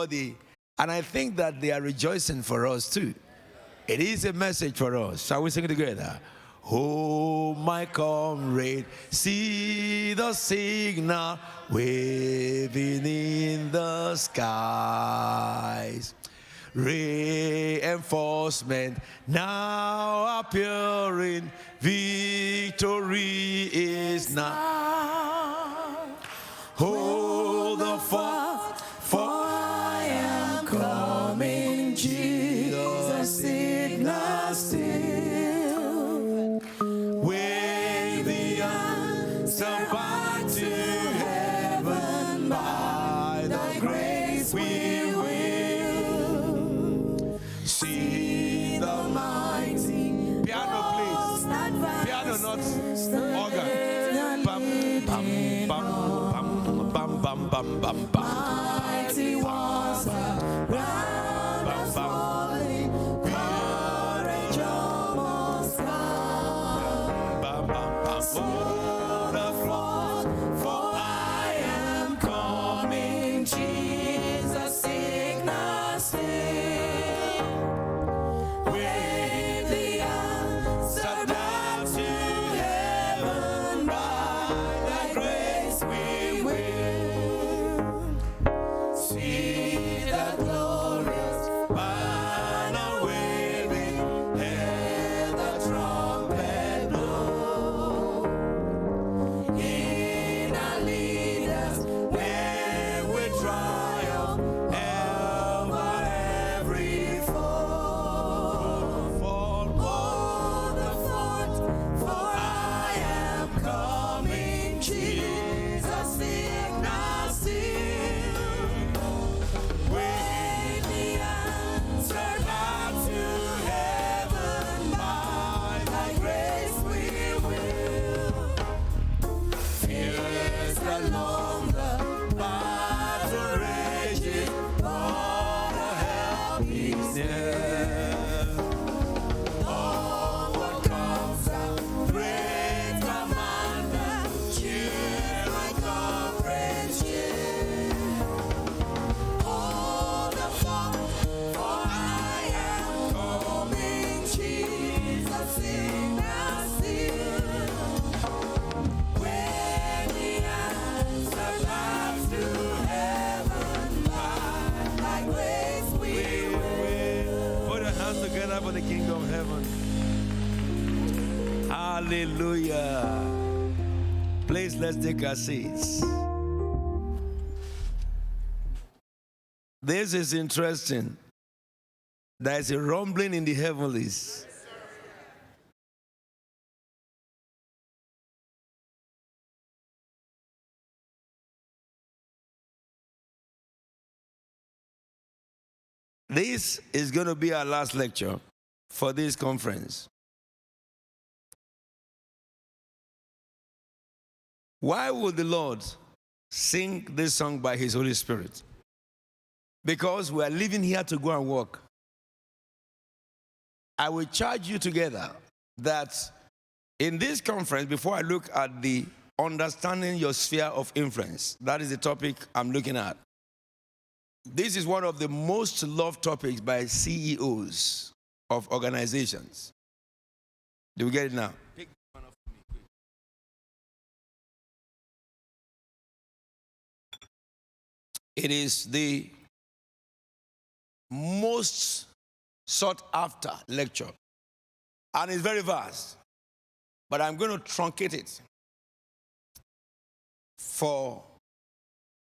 everybody. And I think that they are rejoicing for us too. It is a message for us. Shall we sing it together? Oh, my comrade, see the signal waving in the skies. Reinforcement now appearing, victory is now. Hold the fort, for I am coming, Jesus signal still. Wave the answer back to heaven, by thy grace we will see the mighty. Piano, please. Piano, not organ. Bam, bam, bam, bam, bam, bam, bam, bam. Mighty was round us falling, courage almost gone. Bam, bam, bam. Hold the fort, for I am coming, Jesus signal still. Wave the answer down to heaven, by thy grace we will see the glorious banner waving, hear the trumpet blow. In our leaders, where we triumph over every foe. Hold the fort, for I am coming, Jesus signal still. Wave the answer back to heaven, by thy grace we will. Fears no longer, battle rages, all the help is near. Onward comes our great commander, cheer like comrades cheer. Hold the fort, for I am coming, Jesus signal still. Where the answer lies to heaven, by thy grace we will. Put your hands together for the King of Heaven. Hallelujah. Please, let's take our seats. This is interesting. There is a rumbling in the heavenlies. This is going to be our last lecture for this conference. Why would the Lord sing this song by His Holy Spirit? Because we are living here to go and work. I will charge you together that in this conference, before I look at the understanding your sphere of influence, that is the topic I'm looking at. This is one of the most loved topics by CEOs of organizations. Do we get it now? Pick one up for me, quick. It is the most sought after lecture. And it's very vast. But I'm going to truncate it for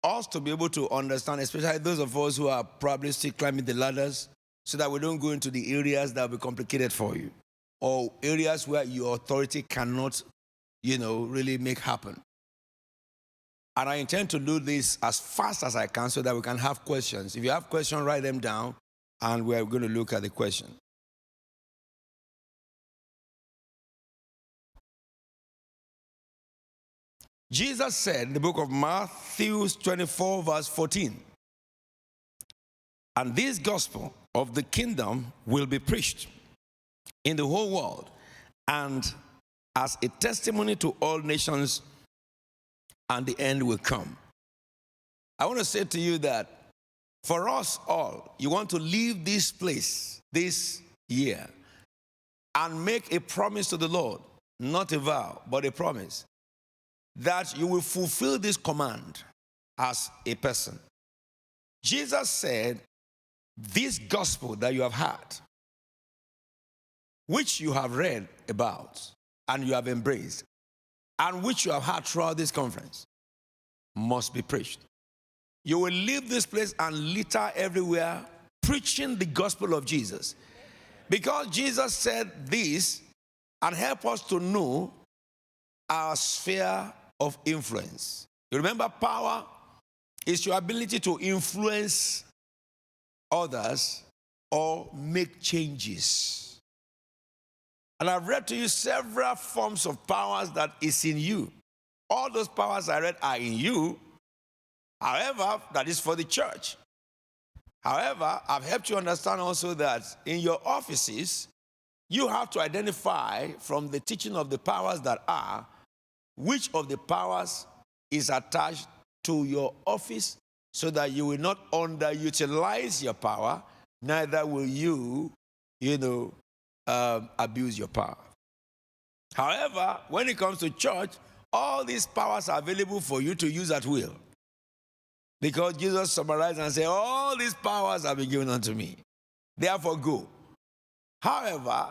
us to be able to understand, especially those of us who are probably still climbing the ladders, so that we don't go into the areas that will be complicated for you, or areas where your authority cannot, really make happen. And I intend to do this as fast as I can so that we can have questions. If you have questions, write them down, and we're going to look at the question. Jesus said in the book of Matthew 24, verse 14, "And this gospel of the kingdom will be preached in the whole world, and as a testimony to all nations, and the end will come." I want to say to you that For us all, you want to leave this place this year and make a promise to the Lord, not a vow, but a promise, that you will fulfill this command as a person. Jesus said, this gospel that you have had, which you have read about and you have embraced, and which you have had throughout this conference, must be preached. You will leave this place and litter everywhere preaching the gospel of Jesus. Because Jesus said this and help us to know our sphere of influence. You remember, power is your ability to influence others or make changes. And I've read to you several forms of powers that is in you. All those powers I read are in you. However, that is for the church. However, I've helped you understand also that in your offices, you have to identify from the teaching of the powers that are, which of the powers is attached to your office, so that you will not underutilize your power, neither will you, abuse your power. However, when it comes to church, all these powers are available for you to use at will. Because Jesus summarized and said, all these powers have been given unto me. Therefore, go. However,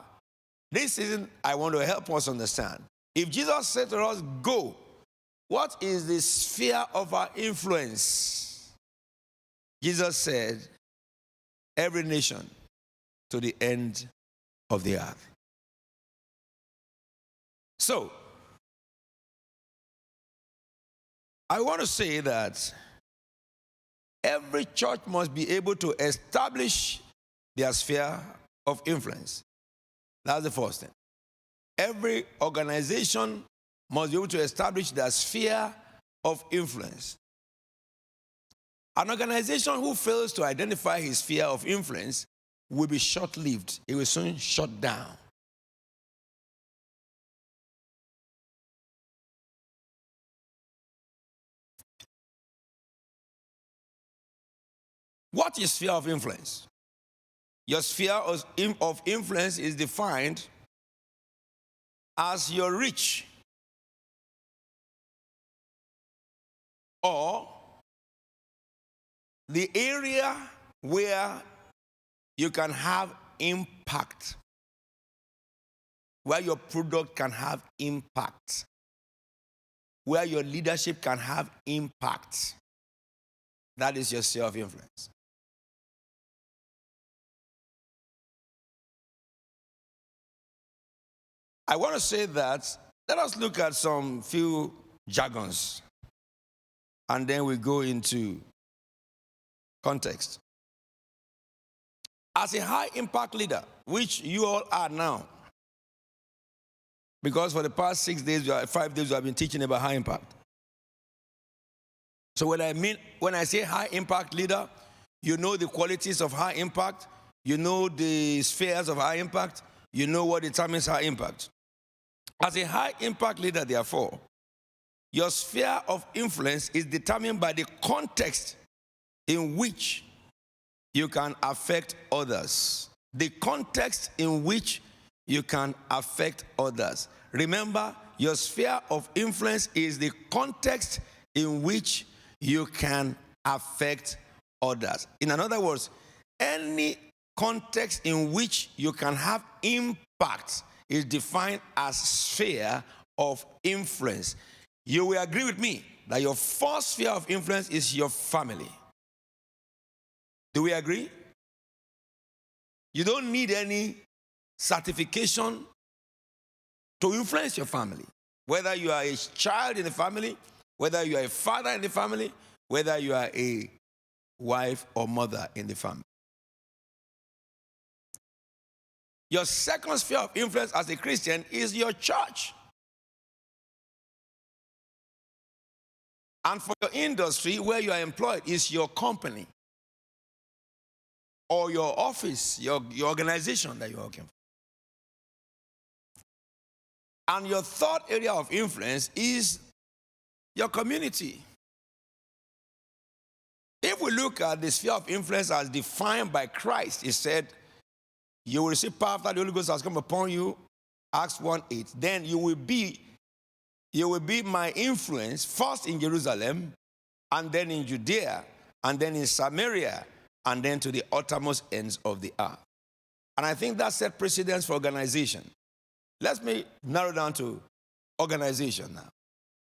this season, I want to help us understand. If Jesus said to us, go, what is the sphere of our influence? Jesus said, every nation to the end of the earth. So, I want to say that every church must be able to establish their sphere of influence. That's the first thing. Every organization must be able to establish their sphere of influence. An organization who fails to identify his sphere of influence will be short-lived. It will soon shut down. What is sphere of influence? Your sphere of influence is defined as your reach or the area where you can have impact, where your product can have impact, where your leadership can have impact. That is your sphere of influence. I want to say that, let us look at some few jargons, and then we go into context. As a high impact leader, which you all are now, because for the past 5 days, we have been teaching about high impact. So when I say high impact leader, you know the qualities of high impact, you know the spheres of high impact, you know what determines high impact. As a high impact leader, therefore, your sphere of influence is determined by the context in which you can affect others. The context in which you can affect others. Remember, your sphere of influence is the context in which you can affect others. In other words, any context in which you can have impact is defined as sphere of influence. You will agree with me that your first sphere of influence is your family. Do we agree? You don't need any certification to influence your family. Whether you are a child in the family, whether you are a father in the family, whether you are a wife or mother in the family. Your second sphere of influence as a Christian is your church. And for your industry, where you are employed, is your company or your office, your organization that you're working for. And your third area of influence is your community. If we look at the sphere of influence as defined by Christ, he said, you will receive power after the Holy Ghost has come upon you, Acts 1:8. Then you will be my influence first in Jerusalem, and then in Judea, and then in Samaria, and then to the uttermost ends of the earth. And I think that set precedence for organization. Let me narrow down to organization now.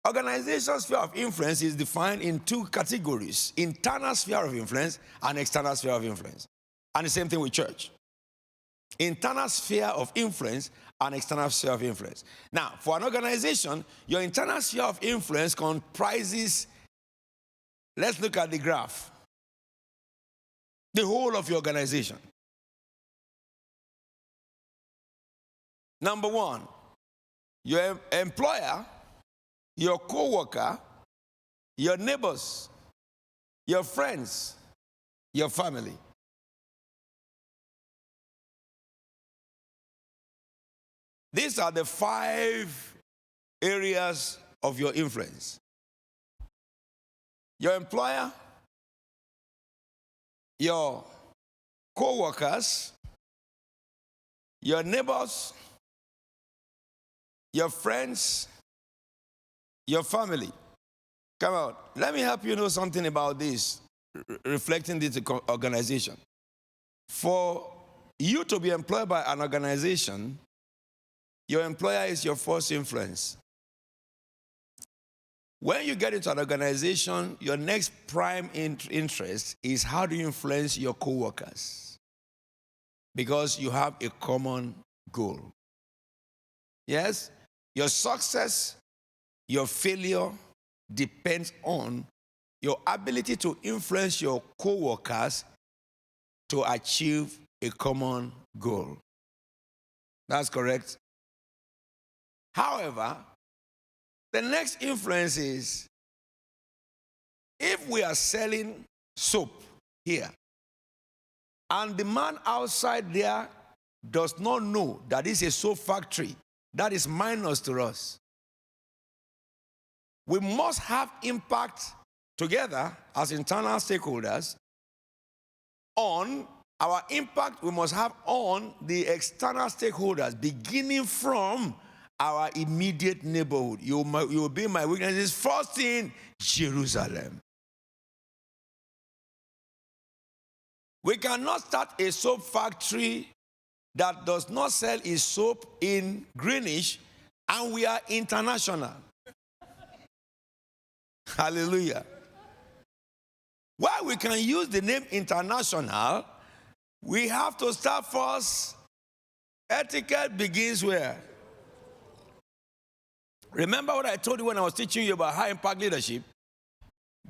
Organization's sphere of influence is defined in two categories: internal sphere of influence and external sphere of influence. And the same thing with church. Internal sphere of influence and external sphere of influence. Now, for an organization, your internal sphere of influence comprises, let's look at the graph, the whole of your organization. Number one, your employer, your co-worker, your neighbors, your friends, your family. These are the 5 areas of your influence. Your employer, your co-workers, your neighbors, your friends, your family. Come on, let me help you know something about this, reflecting this organization. For you to be employed by an organization, your employer is your first influence. When you get into an organization, your next prime interest is how do you influence your co-workers? Because you have a common goal. Yes? Your success, your failure depends on your ability to influence your co-workers to achieve a common goal. That's correct. However, the next influence is, if we are selling soap here, and the man outside there does not know that it's a soap factory, that is minus to us. We must have impact together as internal stakeholders on our impact we must have on the external stakeholders, beginning from our immediate neighborhood. You will be my witnesses first in Jerusalem. We cannot start a soap factory that does not sell its soap in Greenwich, and we are international. Hallelujah. While we can use the name international, we have to start first. Etiquette begins where? Remember what I told you when I was teaching you about high impact leadership?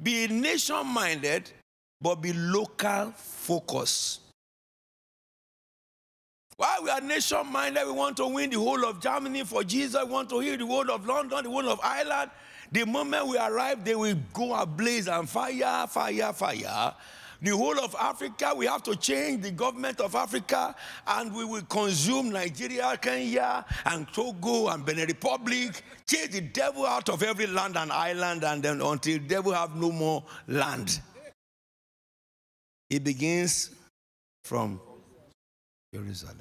Be nation-minded, but be local focused. While we are nation-minded, we want to win the whole of Germany for Jesus. We want to heal the whole of London, the whole of Ireland. The moment we arrive, they will go ablaze and fire, fire, fire. The whole of Africa, we have to change the government of Africa, and we will consume Nigeria, Kenya, and Togo, and Benin Republic, chase the devil out of every land and island, and then until the devil have no more land. It begins from Jerusalem.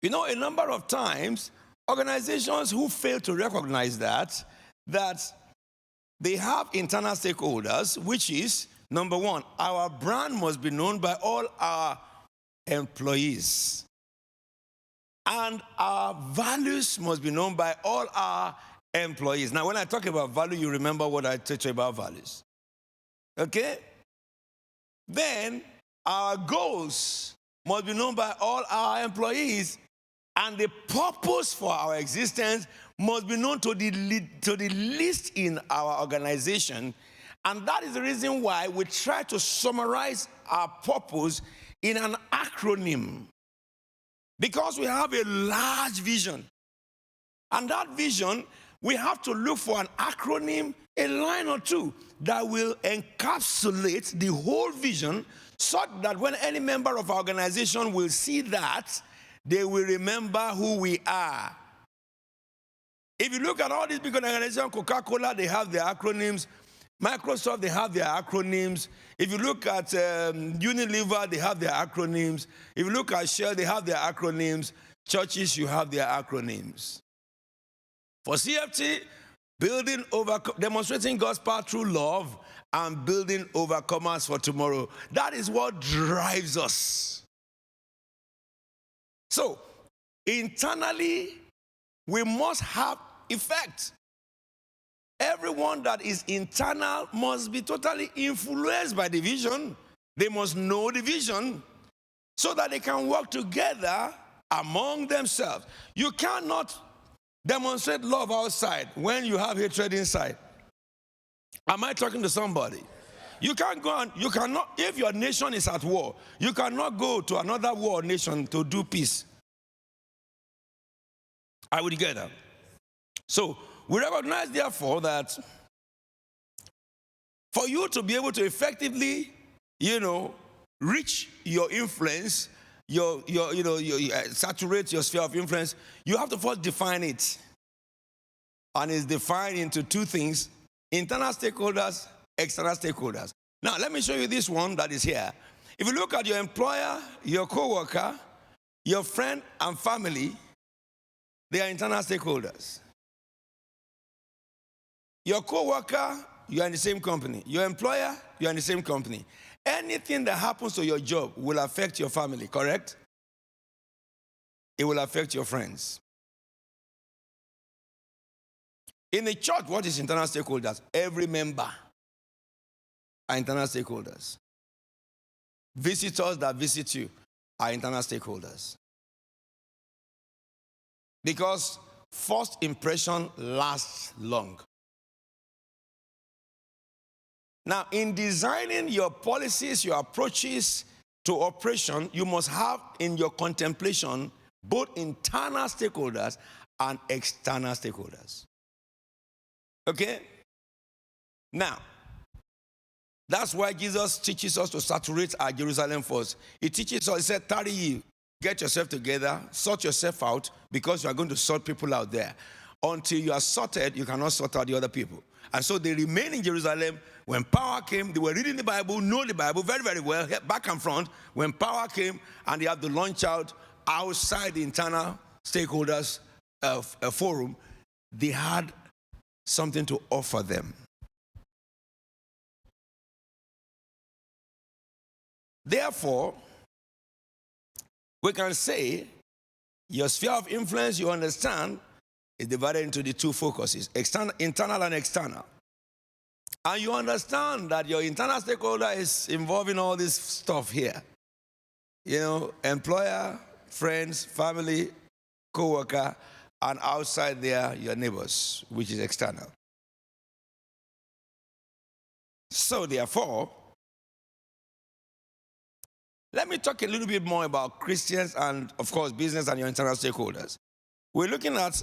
You know, a number of times, organizations who fail to recognize that they have internal stakeholders, which is, number one, our brand must be known by all our employees. And our values must be known by all our employees. Now, when I talk about value, you remember what I teach you about values. Okay? Then, our goals must be known by all our employees, and the purpose for our existence must be known to the least in our organization. And that is the reason why we try to summarize our purpose in an acronym. Because we have a large vision. And that vision, we have to look for an acronym, a line or two, that will encapsulate the whole vision, such that when any member of our organization will see that, they will remember who we are. If you look at all these big organizations, Coca-Cola, they have their acronyms. Microsoft, they have their acronyms. If you look at Unilever, they have their acronyms. If you look at Shell, they have their acronyms. Churches, you have their acronyms. For CFT, demonstrating God's power through love and building overcomers for tomorrow. That is what drives us. So, internally, we must have effect. Everyone that is internal must be totally influenced by the vision. They must know the vision so that they can work together among themselves. You cannot demonstrate love outside when you have hatred inside. Am I talking to somebody? You can't go and you cannot, if your nation is at war, you cannot go to another war nation to do peace. Are we together? So we recognize, therefore, that for you to be able to effectively, reach your influence, saturate your sphere of influence, you have to first define it. And it's defined into two things: internal stakeholders, external stakeholders. Now, let me show you this one that is here. If you look at your employer, your co-worker, your friend and family, they are internal stakeholders. Your co-worker, you are in the same company. Your employer, you are in the same company. Anything that happens to your job will affect your family, correct? It will affect your friends. In the church, what is internal stakeholders? Every member are internal stakeholders. Visitors that visit you are internal stakeholders. Because first impression lasts long. Now, in designing your policies, your approaches to operation, you must have in your contemplation both internal stakeholders and external stakeholders. Okay? Now, that's why Jesus teaches us to saturate our Jerusalem first. He teaches us, he said, tarry ye, get yourself together, sort yourself out, because you are going to sort people out there. Until you are sorted, you cannot sort out the other people. And so they remain in Jerusalem. When power came, they were reading the Bible, know the Bible very, very well, back and front. When power came and they have to launch out outside the internal stakeholders forum, they had something to offer them. Therefore, we can say your sphere of influence, you understand, is divided into the two focuses, internal and external. And you understand that your internal stakeholder is involved in all this stuff here. Employer, friends, family, co-worker, and outside there, your neighbors, which is external. So therefore, let me talk a little bit more about Christians and, of course, business and your internal stakeholders. We're looking at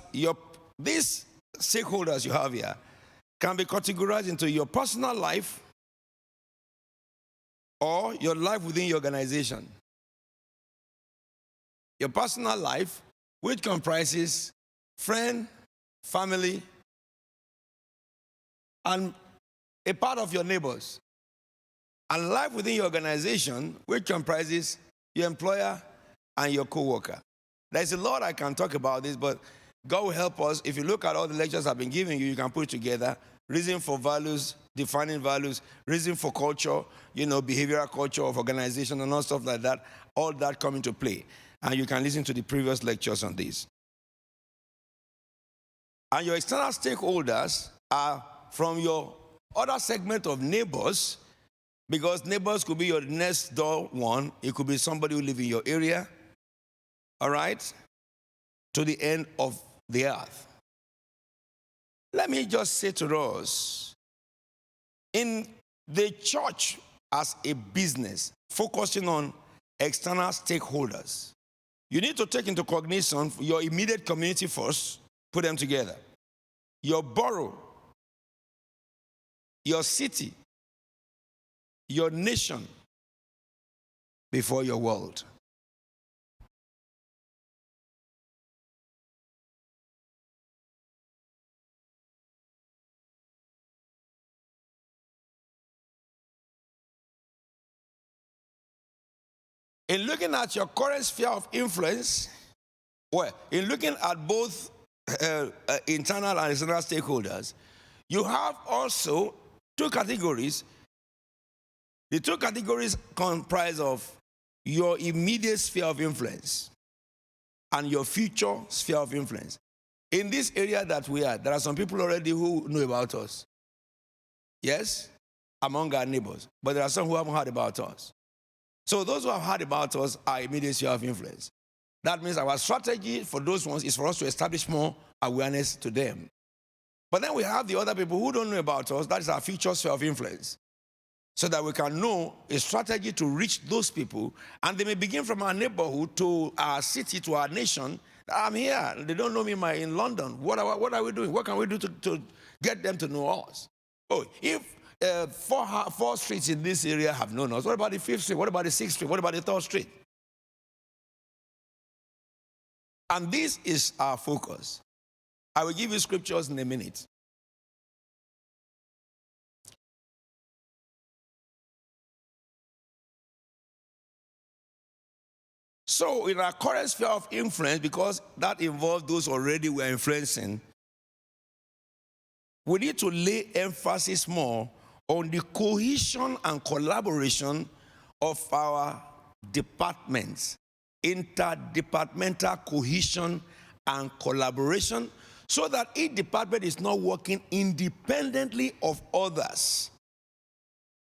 these stakeholders you have here can be categorized into your personal life or your life within your organization. Your personal life, which comprises friend, family, and a part of your neighbors. And life within your organization, which comprises your employer and your co-worker. There's a lot I can talk about this, but God will help us. If you look at all the lectures I've been giving you, you can put it together. Reason for values, defining values, reason for culture, behavioral culture of organization and all stuff like that. All that come into play. And you can listen to the previous lectures on this. And your external stakeholders are from your other segment of neighbors, because neighbors could be your next door one. It could be somebody who lives in your area, all right, to the end of the earth. Let me just say to us, in the church as a business, focusing on external stakeholders, you need to take into cognition your immediate community first, put them together. Your borough, your city, your nation, before your world. In looking at your current sphere of influence, well, in looking at both internal and external stakeholders, you have also two categories. The two categories comprise of your immediate sphere of influence and your future sphere of influence. In this area that we are, there are some people already who know about us. Yes, among our neighbors. But there are some who haven't heard about us. So those who have heard about us are immediate sphere of influence. That means our strategy for those ones is for us to establish more awareness to them. But then we have the other people who don't know about us. That is our future sphere of influence. So that we can know a strategy to reach those people. And they may begin from our neighborhood to our city, to our nation. I'm here. They don't know me in London. What are we doing? What can we do to get them to know us? Oh, if four streets in this area have known us, what about the 5th Street? What about the 6th Street? What about the 3rd Street? And this is our focus. I will give you scriptures in a minute. So in our current sphere of influence, because that involves those already we are influencing, we need to lay emphasis more on the cohesion and collaboration of our departments, interdepartmental cohesion and collaboration, so that each department is not working independently of others.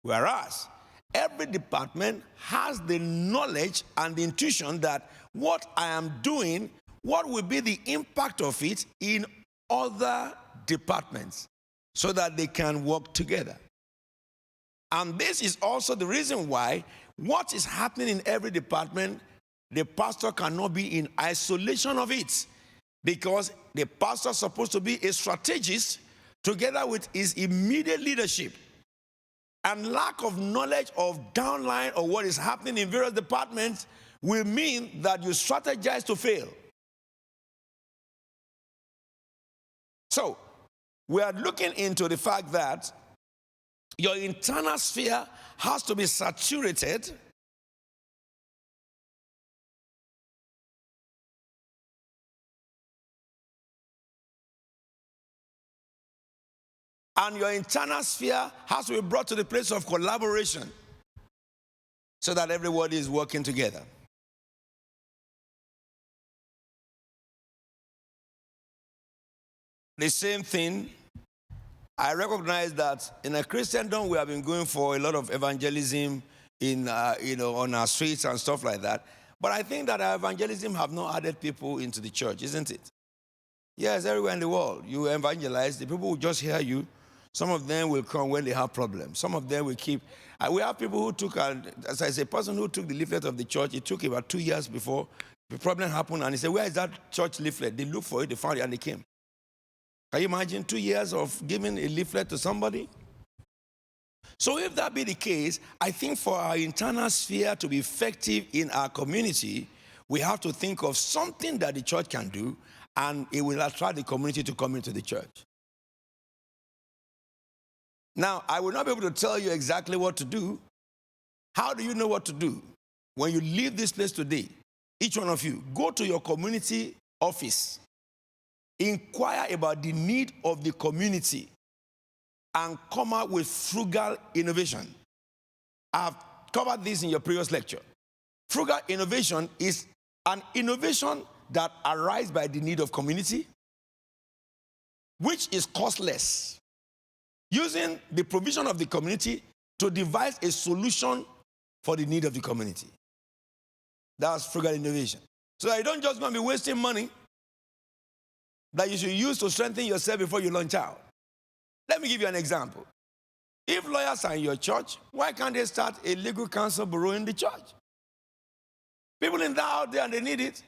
Whereas every department has the knowledge and the intuition that what I am doing, what will be the impact of it in other departments, so that they can work together. And this is also the reason why what is happening in every department, the pastor cannot be in isolation of it, because the pastor is supposed to be a strategist together with his immediate leadership. And lack of knowledge of downline or what is happening in various departments will mean that you strategize to fail. So, we are looking into the fact that your internal sphere has to be saturated and your internal sphere has to be brought to the place of collaboration so that everybody is working together. The same thing, I recognize that in a Christendom we have been going for a lot of evangelism in on our streets and stuff like that. But I think that our evangelism have not added people into the church, isn't it? Yes, everywhere in the world you evangelize, the people will just hear you. Some of them will come when they have problems. Some of them will keep. We have people who took, as I say, a person who took the leaflet of the church. It took about 2 years before the problem happened, and he said, "Where is that church leaflet?" They looked for it, they found it, and they came. Can you imagine 2 years of giving a leaflet to somebody? So if that be the case, I think for our internal sphere to be effective in our community, we have to think of something that the church can do, and it will attract the community to come into the church. Now, I will not be able to tell you exactly what to do. How do you know what to do? When you leave this place today, each one of you, go to your community office. Inquire about the need of the community and come up with frugal innovation. I've covered this in your previous lecture. Frugal innovation is an innovation that arises by the need of community, which is costless, using the provision of the community to devise a solution for the need of the community. That's frugal innovation. So that you don't just going to be wasting money that you should use to strengthen yourself before you launch out. Let me give you an example. If lawyers are in your church, why can't they start a legal counsel bureau in the church? People in that out there, and they need it.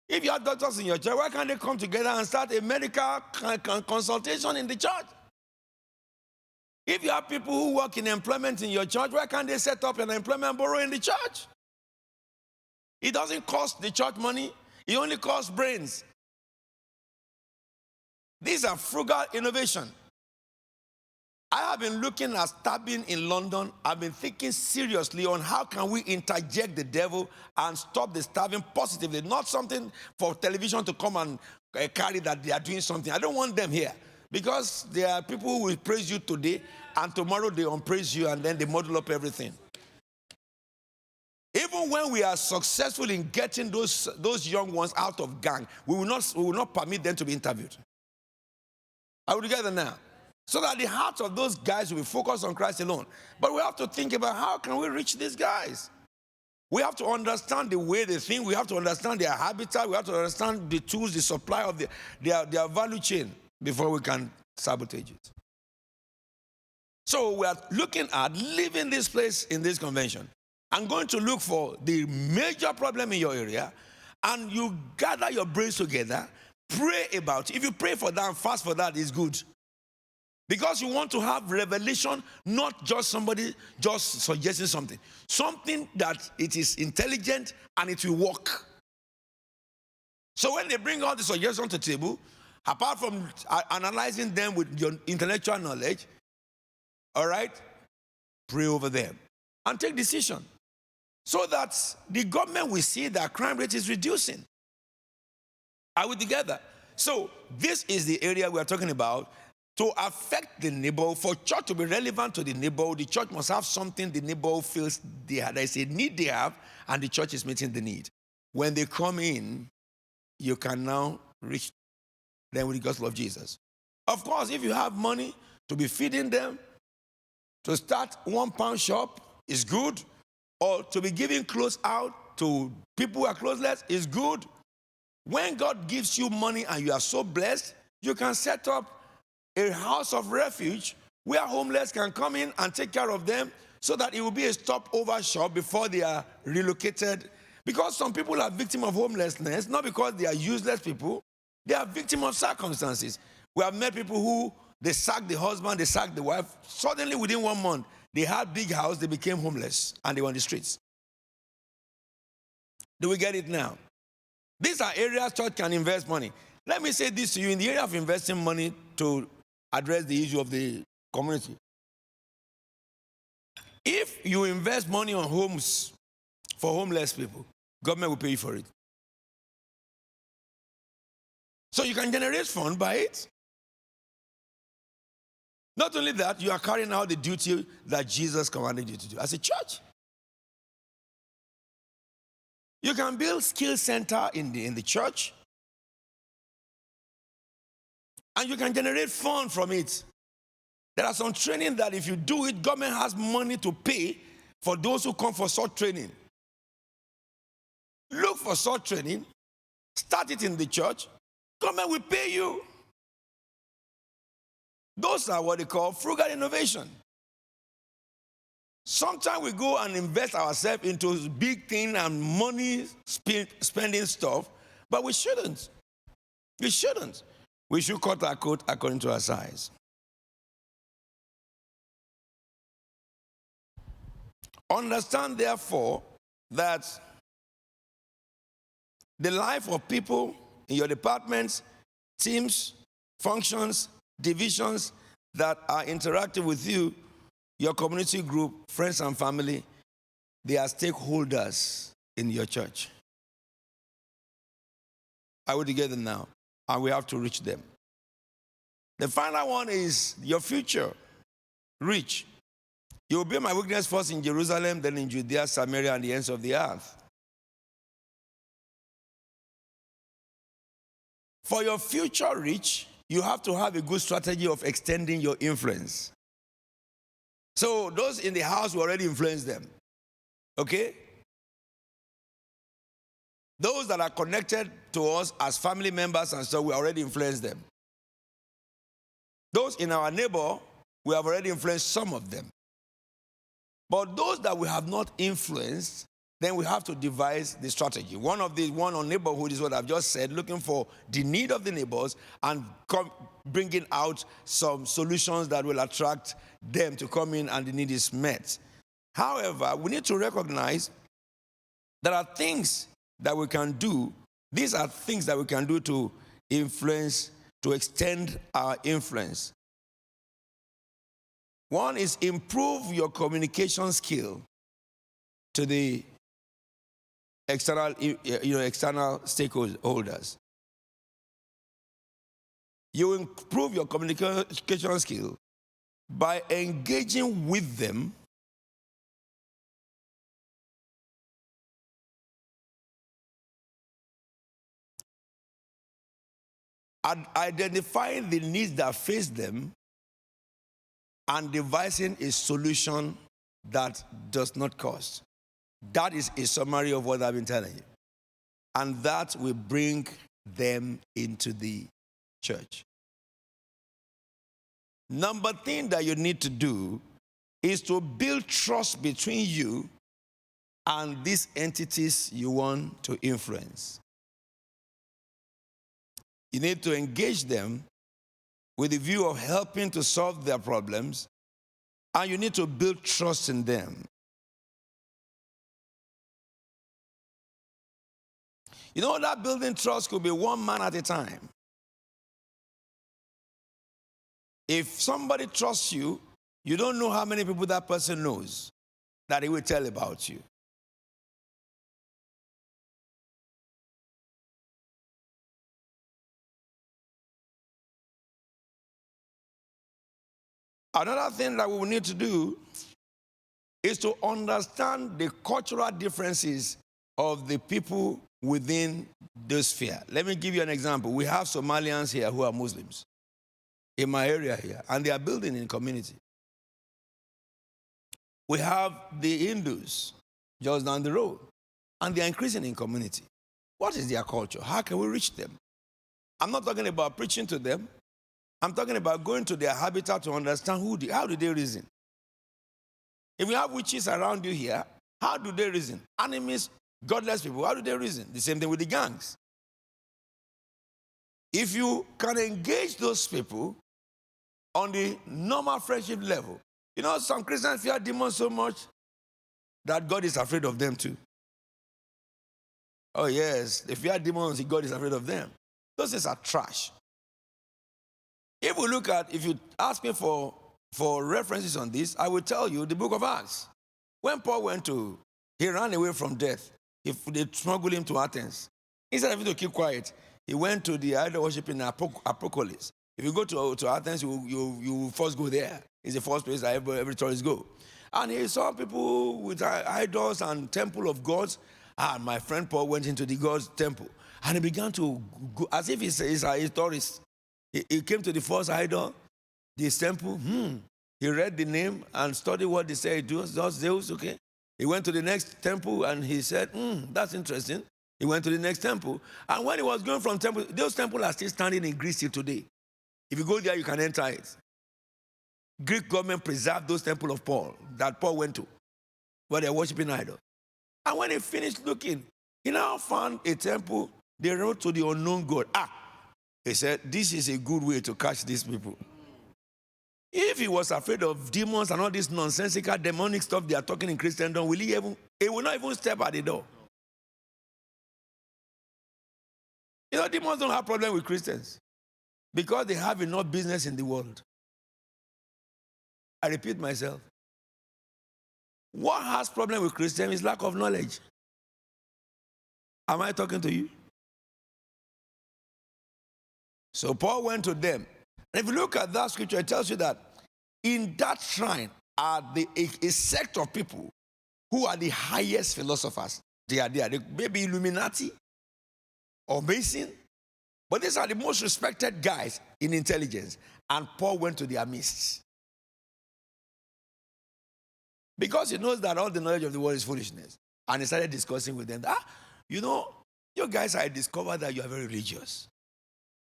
If you have doctors in your church, why can't they come together and start a medical consultation in the church? If you have people who work in employment in your church, why can't they set up an employment bureau in the church? It doesn't cost the church money. It only costs brains. These are frugal innovation. I have been looking at stabbing in London. I've been thinking seriously on how can we interject the devil and stop the stabbing positively, not something for television to come and carry that they are doing something. I don't want them here because there are people who will praise you today and tomorrow they unpraise you and then they muddle up everything. Even when we are successful in getting those young ones out of gang, we will not permit them to be interviewed. Are we together now? So that the hearts of those guys will be focused on Christ alone. But we have to think about how can we reach these guys? We have to understand the way they think. We have to understand their habitat. We have to understand the tools, the supply of their value chain before we can sabotage it. So we are looking at leaving this place in this convention. I'm going to look for the major problem in your area, and you gather your brains together, pray about it. If you pray for that and fast for that, it's good. Because you want to have revelation, not just somebody just suggesting something. Something that it is intelligent and it will work. So when they bring all the suggestions to the table, apart from analyzing them with your intellectual knowledge, all right, pray over them and take decision. So that the government will see that crime rate is reducing. Are we together? So this is the area we are talking about. To affect the neighbor, for church to be relevant to the neighbor, the church must have something the neighbor feels there is a need they have, and the church is meeting the need. When they come in, you can now reach them with the gospel of Jesus. Of course, if you have money to be feeding them, to start £1 shop is good, or to be giving clothes out to people who are clothesless is good. When God gives you money and you are so blessed, you can set up a house of refuge where homeless can come in and take care of them so that it will be a stopover shop before they are relocated. Because some people are victims of homelessness, not because they are useless people, they are victims of circumstances. We have met people who, they sacked the husband, they sacked the wife. Suddenly, within 1 month, they had big house, they became homeless, and they were on the streets. Do we get it now? These are areas church can invest money. Let me say this to you, in the area of investing money to address the issue of the community. If you invest money on homes for homeless people, government will pay you for it. So you can generate funds by it. Not only that, you are carrying out the duty that Jesus commanded you to do as a church. You can build skill center in the church, and you can generate funds from it. There are some training that if you do it, government has money to pay for those who come for such training. Look for such training, start it in the church, government will pay you. Those are what they call frugal innovation. Sometimes we go and invest ourselves into big things and money spending stuff, but we shouldn't. We shouldn't. We should cut our coat according to our size. Understand, therefore, that the life of people in your departments, teams, functions, divisions that are interacting with you, your community group, friends and family, they are stakeholders in your church. Are we together now? And we have to reach them. The final one is your future. Reach. You will be my witness first in Jerusalem, then in Judea, Samaria, and the ends of the earth. For your future reach, you have to have a good strategy of extending your influence. So those in the house, we already influence them. Okay? Those that are connected to us as family members and so we already influence them. Those in our neighbor, we have already influenced some of them. But those that we have not influenced, then we have to devise the strategy. One on neighborhood is what I've just said, looking for the need of the neighbors and bringing out some solutions that will attract them to come in and the need is met. However, we need to recognize there are things that we can do. These are things that we can do to influence, to extend our influence. One is improve your communication skill to the external stakeholders. You improve your communication skill by engaging with them and identifying the needs that face them and devising a solution that does not cost. That is a summary of what I've been telling you. And that will bring them into the church. Number thing that you need to do is to build trust between you and these entities you want to influence. You need to engage them with the view of helping to solve their problems, and you need to build trust in them. You know, that building trust could be one man at a time. If somebody trusts you, you don't know how many people that person knows that he will tell about you. Another thing that we will need to do is to understand the cultural differences of the people within this sphere. Let me give you an example. We have Somalians here who are Muslims in my area here, and they are building in community. We have the Hindus just down the road, and they are increasing in community. What is their culture? How can we reach them? I'm not talking about preaching to them. I'm talking about going to their habitat to understand how do they reason. If you have witches around you here, how do they reason? Enemies, godless people, how do they reason? The same thing with the gangs. If you can engage those people on the normal friendship level, you know, some Christians fear demons so much that God is afraid of them too. Oh yes, if you fear demons, God is afraid of them. Those things are trash. If you ask me for references on this, I will tell you the book of Acts. When Paul he ran away from death. They smuggled him to Athens. Instead of him to keep quiet, he went to the idol worship in Acropolis. If you go to Athens, you first go there. It's the first place that every tourist go. And he saw people with idols and temple of gods. And my friend Paul went into the God's temple. And he began to go, as if he's a tourist. He came to the first idol, this temple. He read the name and studied what they say. That's Zeus, okay? He went to the next temple and he said, that's interesting. He went to the next temple. And when he was going from temple, those temples are still standing in Greece till today. If you go there, you can enter it. Greek government preserved those temples of Paul that Paul went to, where they're worshiping idols. And when he finished looking, he now found a temple they wrote to the unknown God. He said, this is a good way to catch these people. If he was afraid of demons and all this nonsensical demonic stuff they are talking in Christendom, he will not even step at the door. You know, demons don't have problem with Christians because they have enough business in the world. I repeat myself. What has problem with Christians is lack of knowledge. Am I talking to you? So Paul went to them. And if you look at that scripture, it tells you that in that shrine are a sect of people who are the highest philosophers. They are there. They may be Illuminati or Mason, but these are the most respected guys in intelligence. And Paul went to their midst. Because he knows that all the knowledge of the world is foolishness. And he started discussing with them, you know, you guys, I discovered that you are very religious.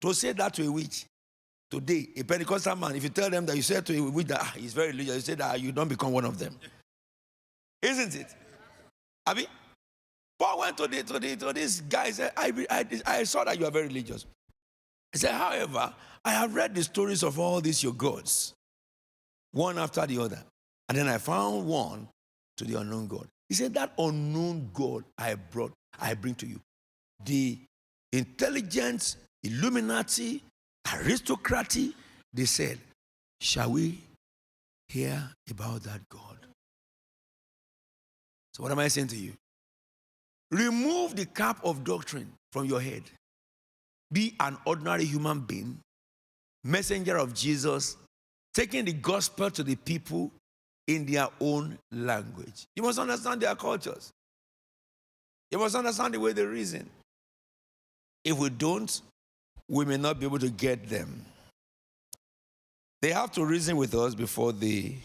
To say that to a witch, today, a Pentecostal man, if you tell them that you said to a witch that he's very religious, you say that you don't become one of them. Isn't it? Abi? Paul went to this guy and said, I saw that you are very religious. He said, however, I have read the stories of all these your gods, one after the other. And then I found one to the unknown God. He said, that unknown God I bring to you. The intelligence, Illuminati, aristocracy, they said, shall we hear about that God. So what am I saying to you? Remove the cap of doctrine from your head. Be an ordinary human being, messenger of Jesus, taking the gospel to the people in their own language. You must understand their cultures. You must understand the way they reason. If we don't, we may not be able to get them. They have to reason with us before they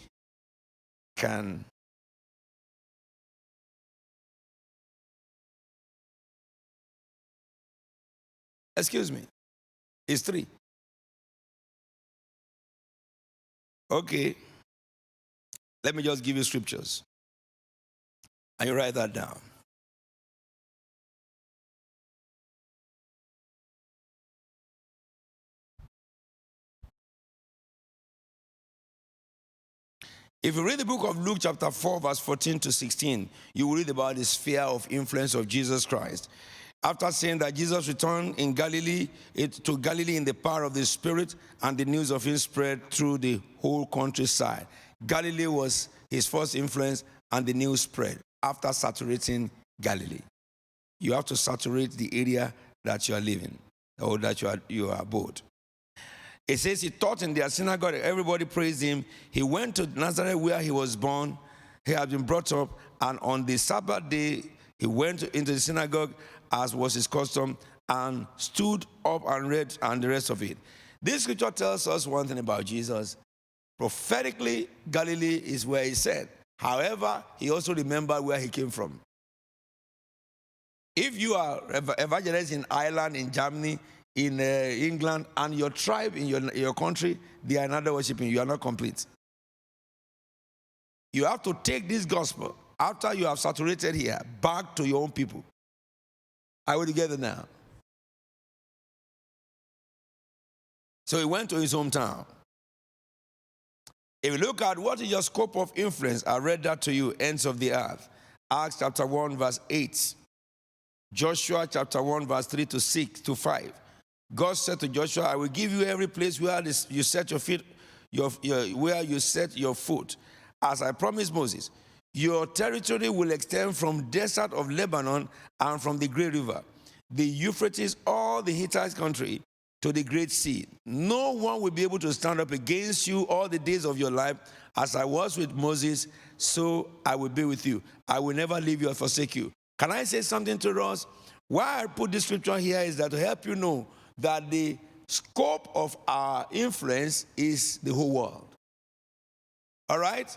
can. Excuse me. It's 3. Okay. Let me just give you scriptures. And you write that down. If you read the book of Luke chapter 4, verse 14 to 16, you will read about the sphere of influence of Jesus Christ. After saying that Jesus returned in Galilee, to Galilee in the power of the Spirit, and the news of him spread through the whole countryside. Galilee was his first influence, and the news spread after saturating Galilee. You have to saturate the area that you are living, or that you are abode. It says he taught in their synagogue. Everybody praised him. He went to Nazareth where he was born. He had been brought up. And on the Sabbath day, he went into the synagogue as was his custom and stood up and read and the rest of it. This scripture tells us one thing about Jesus. Prophetically, Galilee is where he said. However, he also remembered where he came from. If you are evangelist in Ireland, in Germany, in England, and your tribe in your country, they are not worshiping, you are not complete. You have to take this gospel, after you have saturated here, back to your own people. Are we together now? So he went to his hometown. If you look at what is your scope of influence, I read that to you, ends of the earth. Acts chapter 1, verse 8. Joshua chapter 1, verse 3 to 6 to 5. God said to Joshua, I will give you every place where you set your feet, where you set your foot, as I promised Moses. Your territory will extend from desert of Lebanon and from the great river, the Euphrates, all the Hittite country, to the great sea. No one will be able to stand up against you all the days of your life. As I was with Moses, so I will be with you. I will never leave you or forsake you. Can I say something to us? Why I put this scripture here is that to help you know that the scope of our influence is the whole world. All right?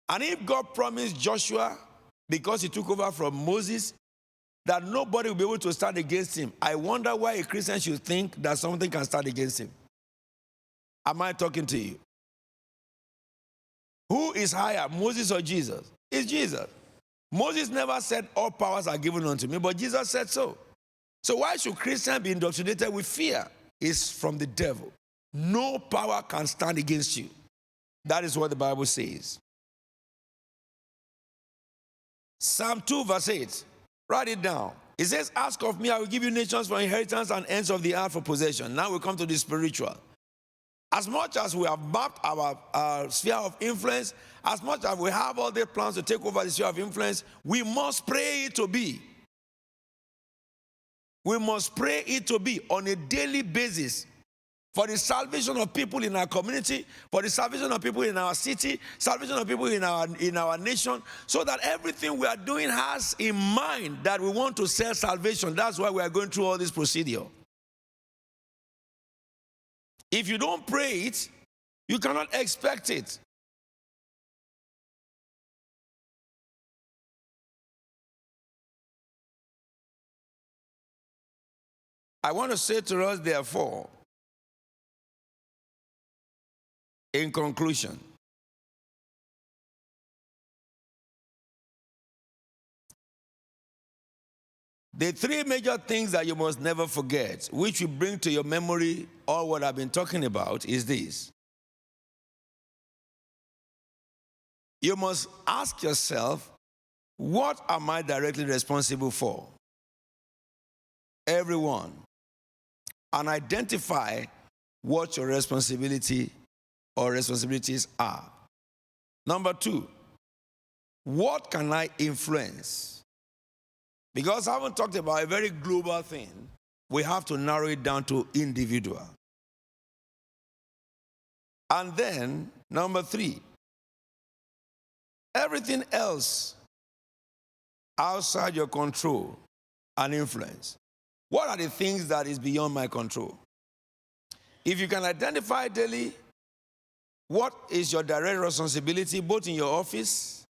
And if God promised Joshua, because he took over from Moses, that nobody will be able to stand against him, I wonder why a Christian should think that something can stand against him. Am I talking to you? Who is higher, Moses or Jesus? It's Jesus. Moses never said all powers are given unto me, but Jesus said so. So why should Christians be indoctrinated with fear? It's from the devil. No power can stand against you. That is what the Bible says. Psalm 2 verse 8. Write it down. It says, ask of me, I will give you nations for inheritance and ends of the earth for possession. Now we come to the spiritual. As much as we have mapped our sphere of influence, as much as we have all the plans to take over the sphere of influence, we must pray it to be. We must pray it to be on a daily basis for the salvation of people in our community, for the salvation of people in our city, salvation of people in our nation, so that everything we are doing has in mind that we want to sell salvation. That's why we are going through all this procedure. If you don't pray it, you cannot expect it. I want to say to us, therefore, in conclusion, the 3 major things that you must never forget, which you bring to your memory all what I've been talking about, is this. You must ask yourself, what am I directly responsible for? Everyone. And identify what your responsibility or responsibilities are. Number 2, what can I influence? Because I haven't talked about a very global thing, we have to narrow it down to individual. And then, number 3, everything else outside your control and influence. What are the things that is beyond my control? If you can identify daily what is your direct responsibility, both in your office,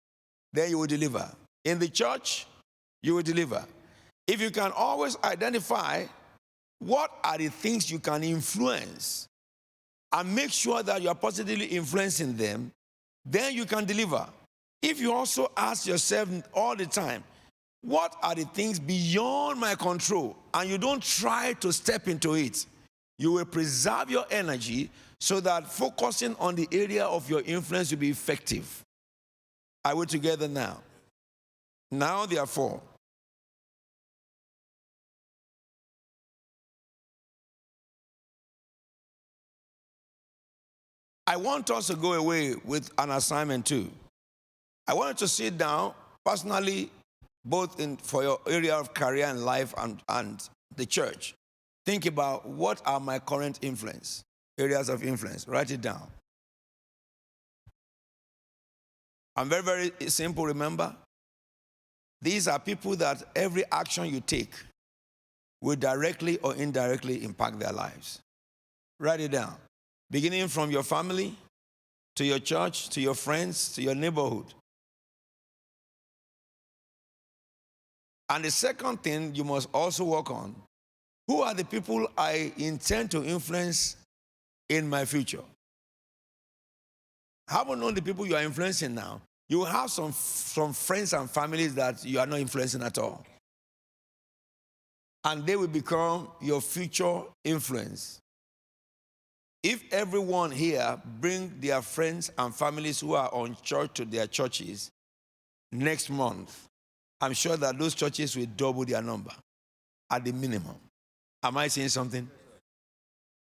then you will deliver. In the church, you will deliver. If you can always identify what are the things you can influence and make sure that you are positively influencing them, then you can deliver. If you also ask yourself all the time, what are the things beyond my control, and you don't try to step into it, you will preserve your energy so that focusing on the area of your influence will be effective. Are we together now? Now, therefore, I want us to go away with an assignment too. I want you to sit down personally, both for your area of career and life and the church. Think about, what are my current influence, areas of influence. Write it down. And very, very simple, remember. These are people that every action you take will directly or indirectly impact their lives. Write it down. Beginning from your family, to your church, to your friends, to your neighborhood. And the second thing you must also work on, who are the people I intend to influence in my future? Haven't known the people you are influencing now. You will have some friends and families that you are not influencing at all. And they will become your future influence. If everyone here bring their friends and families who are on church to their churches next month, I'm sure that those churches will double their number at the minimum. Am I saying something?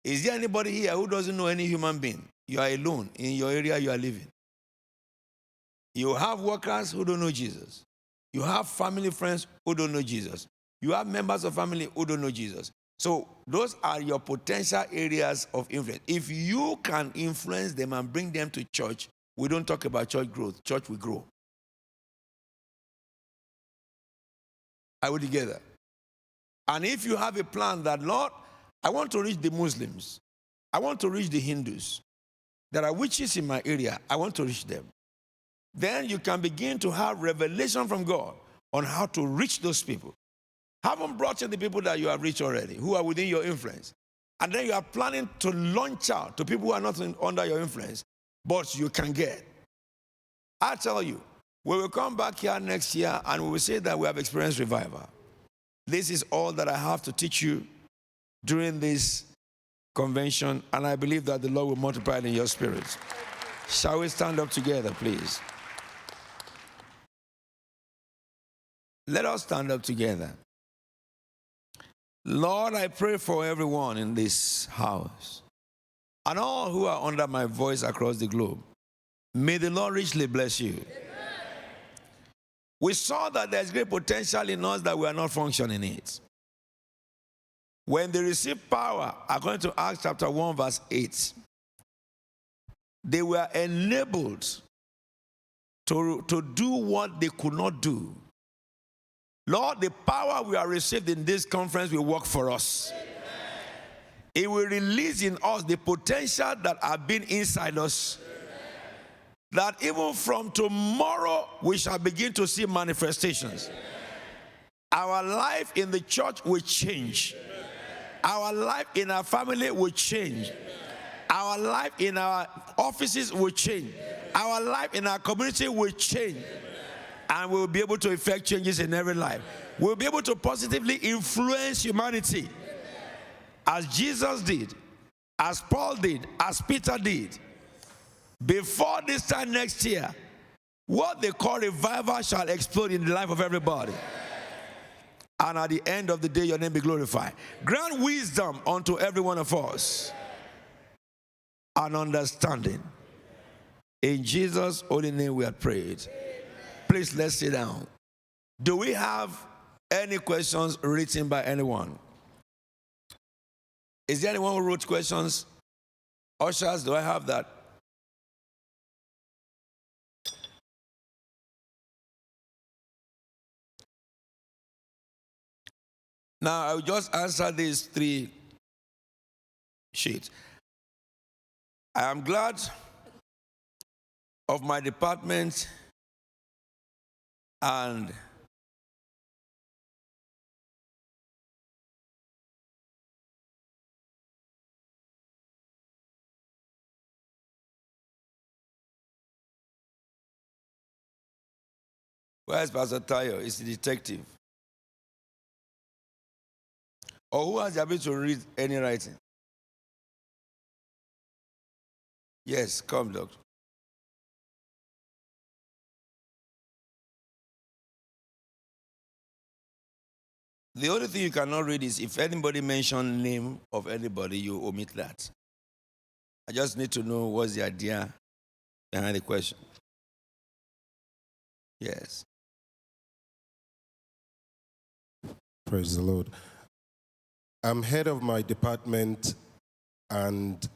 Is there anybody here who doesn't know any human being? You are alone in your area you are living. You have workers who don't know Jesus. You have family friends who don't know Jesus. You have members of family who don't know Jesus. So those are your potential areas of influence. If you can influence them and bring them to church, we don't talk about church growth. Church will grow. Are we together? And if you have a plan that, Lord, I want to reach the Muslims, I want to reach the Hindus, there are witches in my area, I want to reach them, then you can begin to have revelation from God on how to reach those people. Haven't brought in the people that you have reached already, who are within your influence. And then you are planning to launch out to people who are not under your influence, but you can get. I tell you, we will come back here next year and we will say that we have experienced revival. This is all that I have to teach you during this convention, and I believe that the Lord will multiply it in your spirits. Shall we stand up together, please? Let us stand up together. Lord, I pray for everyone in this house and all who are under my voice across the globe. May the Lord richly bless you. Amen. We saw that there's great potential in us that we are not functioning in it. When they received power, according to Acts chapter 1, verse 8, they were enabled to do what they could not do. Lord, the power we have received in this conference will work for us. Amen. It will release in us the potential that have been inside us. Amen. That even from tomorrow, we shall begin to see manifestations. Amen. Our life in the church will change. Amen. Our life in our family will change. Amen. Our life in our offices will change. Amen. Our life in our community will change. Amen. And we'll be able to effect changes in every life. We'll be able to positively influence humanity as Jesus did, as Paul did, as Peter did. Before this time next year, what they call revival shall explode in the life of everybody. And at the end of the day, your name be glorified. Grant wisdom unto every one of us and understanding. In Jesus' holy name we have prayed. Please, let's sit down. Do we have any questions written by anyone? Is there anyone who wrote questions? Ushers, do I have that? Now, I will just answer these 3 sheets. I am glad of my department and where's Pastor Tayo? He's the detective. Or who has the ability to read any writing? Yes, come, doctor. The only thing you cannot read is if anybody mentions name of anybody, you omit that. I just need to know what's the idea behind the question. Yes. Praise the Lord. I'm head of my department and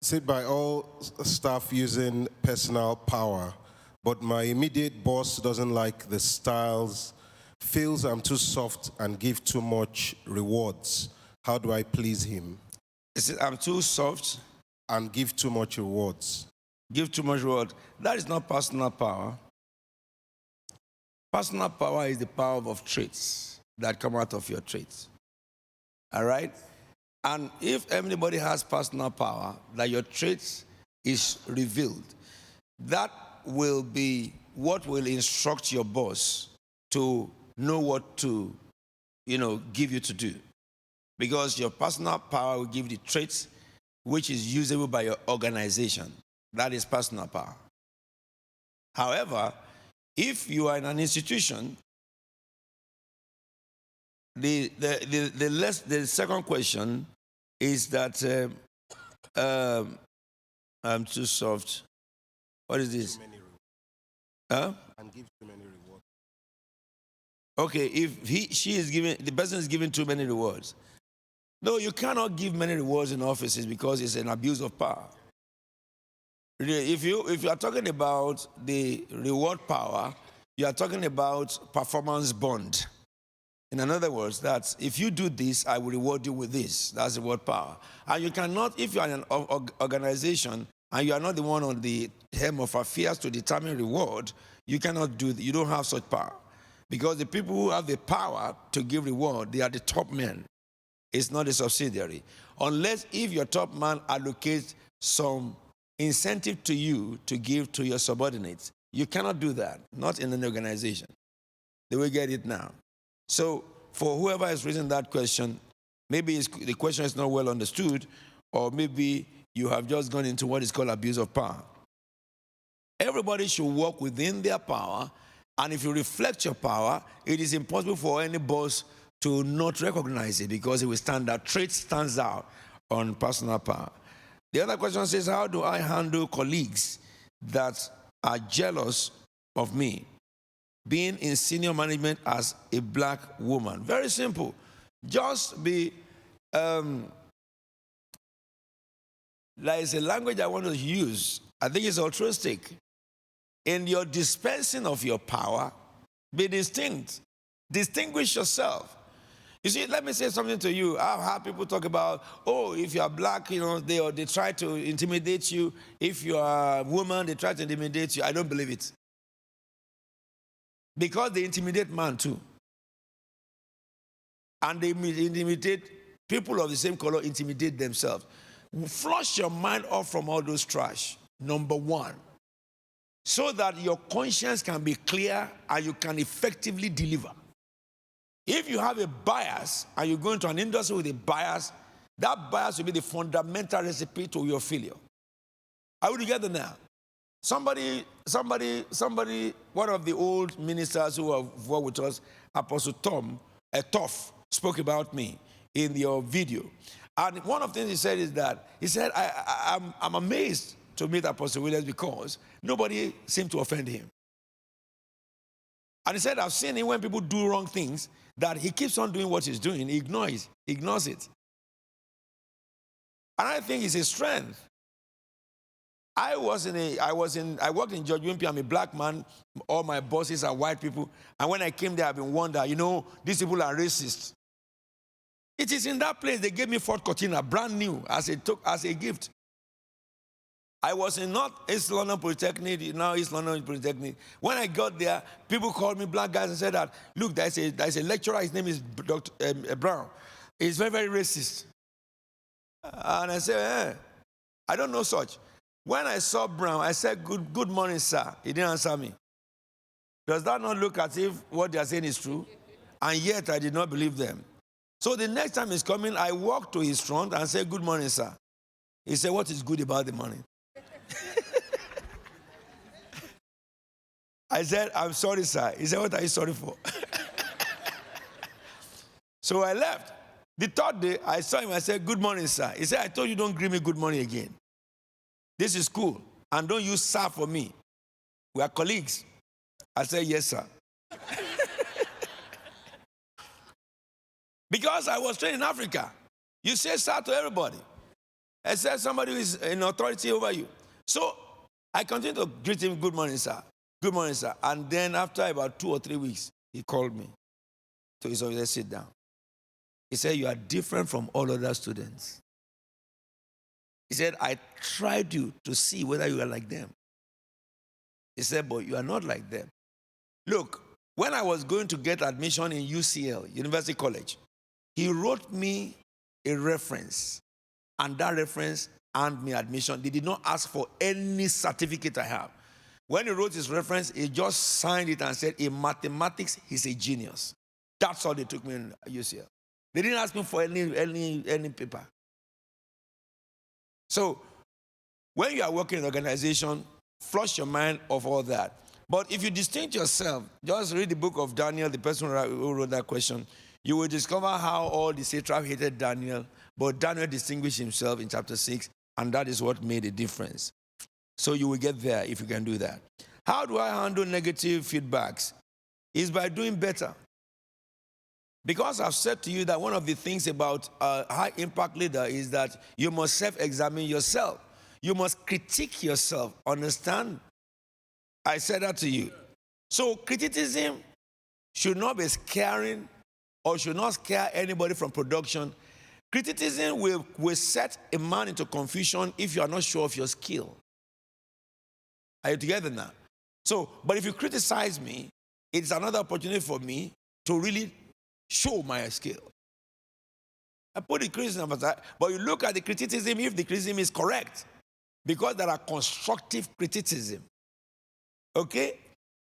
sit by all staff using personal power, but my immediate boss doesn't like the styles, feels I'm too soft and give too much rewards. How do I please him? Is it I'm too soft? And give too much rewards. Give too much reward. That is not personal power. Personal power is the power of traits that come out of your traits. All right? And if anybody has personal power, that your traits is revealed, that will be what will instruct your boss to know what to, give you to do. Because your personal power will give the traits which is usable by your organization. That is personal power. However, if you are in an institution, the second question is that I'm too soft. What is this? Huh? And give too many rewards. Okay, if the person is giving too many rewards. No, you cannot give many rewards in offices because it's an abuse of power. If you are talking about the reward power, you are talking about performance bond. In other words, that if you do this, I will reward you with this. That's reward power. And you cannot, if you are in an organization and you are not the one on the helm of affairs to determine reward, you cannot do that. You don't have such power. Because the people who have the power to give reward, they are the top men. It's not a subsidiary. Unless if your top man allocates some incentive to you to give to your subordinates. You cannot do that, not in an organization. They will get it now. So for whoever is raising that question, maybe the question is not well understood, or maybe you have just gone into what is called abuse of power. Everybody should work within their power, and if you reflect your power, it is impossible for any boss to not recognize it because it will stand out. Trait stands out on personal power. The other question says, how do I handle colleagues that are jealous of me being in senior management as a black woman? Very simple. Just be, there is a language I want to use. I think it's altruistic. In your dispensing of your power, be distinct. Distinguish yourself. You see, let me say something to you. I've heard people talk about, if you are black, they try to intimidate you. If you are a woman, they try to intimidate you. I don't believe it. Because they intimidate man too. And they intimidate people of the same color, intimidate themselves. Flush your mind off from all those trash, number one. So that your conscience can be clear and you can effectively deliver. If you have a bias and you go into an industry with a bias, that bias will be the fundamental recipe to your failure. Are we together now? Somebody, one of the old ministers who have worked with us, Apostle Tom, Toff, spoke about me. in your video. And one of the things he said is that, he said, I'm amazed to meet Apostle Williams because nobody seemed to offend him. And he said, I've seen him when people do wrong things, that he keeps on doing what he's doing. He ignores it. And I think it's a strength. I worked in George Wimpy. I'm a black man. All my bosses are white people. And when I came there, I've been wondering, these people are racist. It is in that place they gave me Ford Cortina, brand new, as a gift. I was in North East London Polytechnic, now East London Polytechnic. When I got there, people called me, black guys, and said that, look, there's a lecturer, his name is Dr. Brown. He's very, very racist. And I said, I don't know such. When I saw Brown, I said, good morning, sir. He didn't answer me. Does that not look as if what they are saying is true? And yet I did not believe them. So the next time he's coming, I walked to his front and said, good morning, sir. He said, what is good about the morning? I said, I'm sorry, sir. He said, what are you sorry for? So I left. The third day, I saw him. I said, good morning, sir. He said, I told you don't greet me good morning again. This is cool. And don't use sir for me. We are colleagues. I said, yes, sir. Because I was trained in Africa. You say sir to everybody. I said somebody who is in authority over you. So I continued to greet him, good morning, sir. Good morning, sir. And then after about 2 or 3 weeks, he called me. So he said, let's sit down. He said, you are different from all other students. He said, I tried you to see whether you are like them. He said, but you are not like them. Look, when I was going to get admission in UCL, University College, he wrote me a reference, and that reference earned me admission. They did not ask for any certificate I have. When he wrote his reference, he just signed it and said, in mathematics, he's a genius. That's all they took me in UCL. They didn't ask me for any paper. So, when you are working in an organization, flush your mind of all that. But if you distinct yourself, just read the book of Daniel, the person who wrote that question, you will discover how all the satraps hated Daniel, but Daniel distinguished himself in chapter 6, and that is what made a difference. So you will get there if you can do that. How do I handle negative feedbacks? Is by doing better. Because I've said to you that one of the things about a high-impact leader is that you must self-examine yourself. You must critique yourself. Understand? I said that to you. So criticism should not be scaring or should not scare anybody from production. Criticism will set a man into confusion if you are not sure of your skill. Are you together now? So, but if you criticize me, it's another opportunity for me to really show my skill. I put the criticism aside, but you look at the criticism if the criticism is correct, because there are constructive criticism. Okay?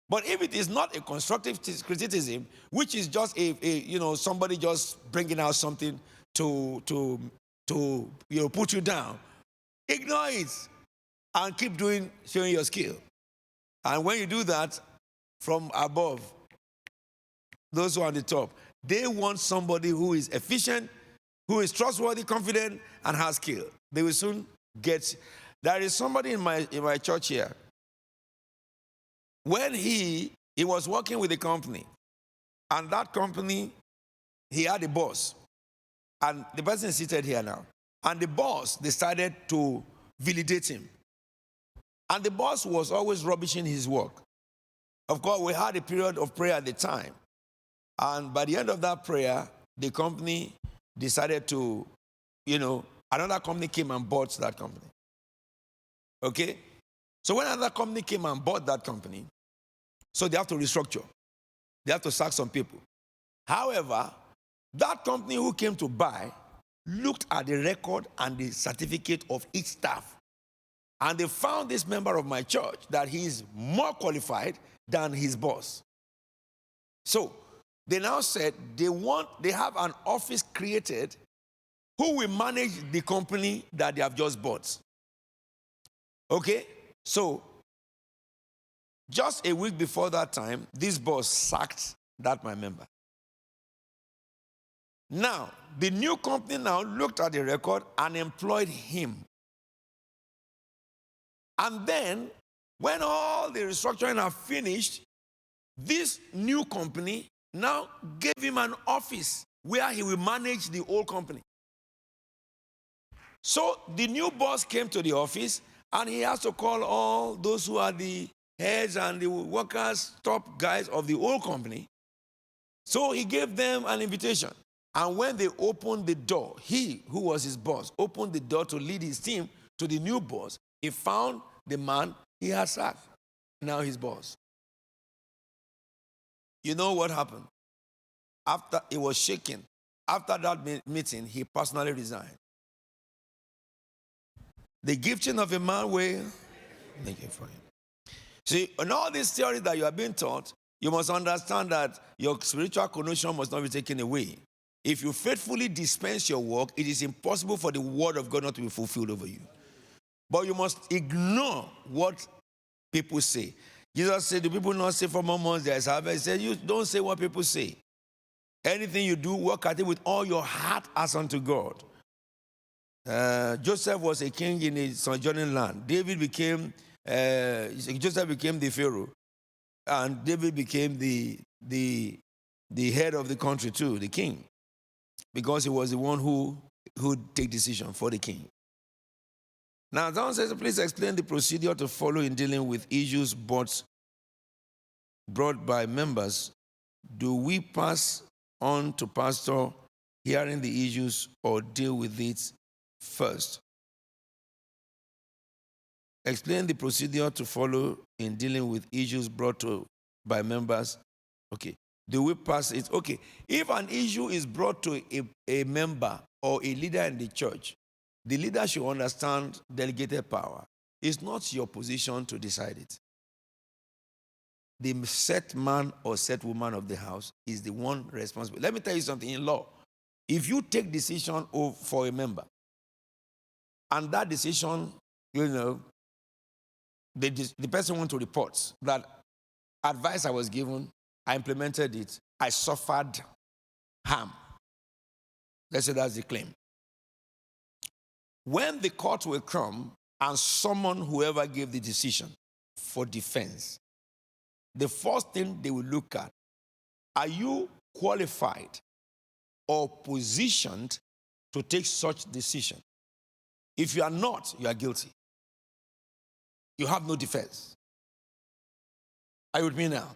But if it is not a constructive criticism, which is just somebody just bringing out something to put you down, ignore it and keep showing your skill. And when you do that, from above, those who are on the top, they want somebody who is efficient, who is trustworthy, confident, and has skill. They will soon get. There is somebody in my church here. When he was working with a company, and that company, he had a boss. And the person is seated here now. And the boss decided to validate him. And the boss was always rubbishing his work. Of course, we had a period of prayer at the time. And by the end of that prayer, the company decided to, another company came and bought that company. Okay? So when another company came and bought that company, so they have to restructure. They have to sack some people. However, that company who came to buy looked at the record and the certificate of each staff. And they found this member of my church that he is more qualified than his boss. So they now said they have an office created who will manage the company that they have just bought. Okay? So just a week before that time, this boss sacked my member. Now, the new company now looked at the record and employed him. And then, when all the restructuring had finished, this new company now gave him an office where he will manage the old company. So the new boss came to the office and he has to call all those who are the heads and the workers, top guys of the old company. So he gave them an invitation. And when they opened the door, he, who was his boss, opened the door to lead his team to the new boss. He found the man he had sacked, now his boss. You know what happened? After he was shaken, after that meeting, he personally resigned. The gifting of a man will make it for him. See, in all these theories that you are being taught, you must understand that your spiritual connection must not be taken away. If you faithfully dispense your work, it is impossible for the word of God not to be fulfilled over you. But you must ignore what people say. Jesus said, do people not say for more months there is harvest? He said, you don't say what people say. Anything you do, work at it with all your heart as unto God. Joseph was a king in a sojourning land. Joseph became the Pharaoh. And David became the head of the country too, the king. Because he was the one who would take decision for the king. Now, someone says, please explain the procedure to follow in dealing with issues brought by members. Do we pass on to pastor hearing the issues or deal with it first? Explain the procedure to follow in dealing with issues brought by members. Okay. Do we pass it? Okay. If an issue is brought to a member or a leader in the church, the leader should understand delegated power. It's not your position to decide it. The set man or set woman of the house is the one responsible. Let me tell you something in law. If you take decision for a member, and that decision, the person wants to report that advice I was given, I implemented it, I suffered harm. Let's say that's the claim. When the court will come and summon whoever gave the decision for defense, the first thing they will look at, are you qualified or positioned to take such decision? If you are not, you are guilty. You have no defense. Are you with me now?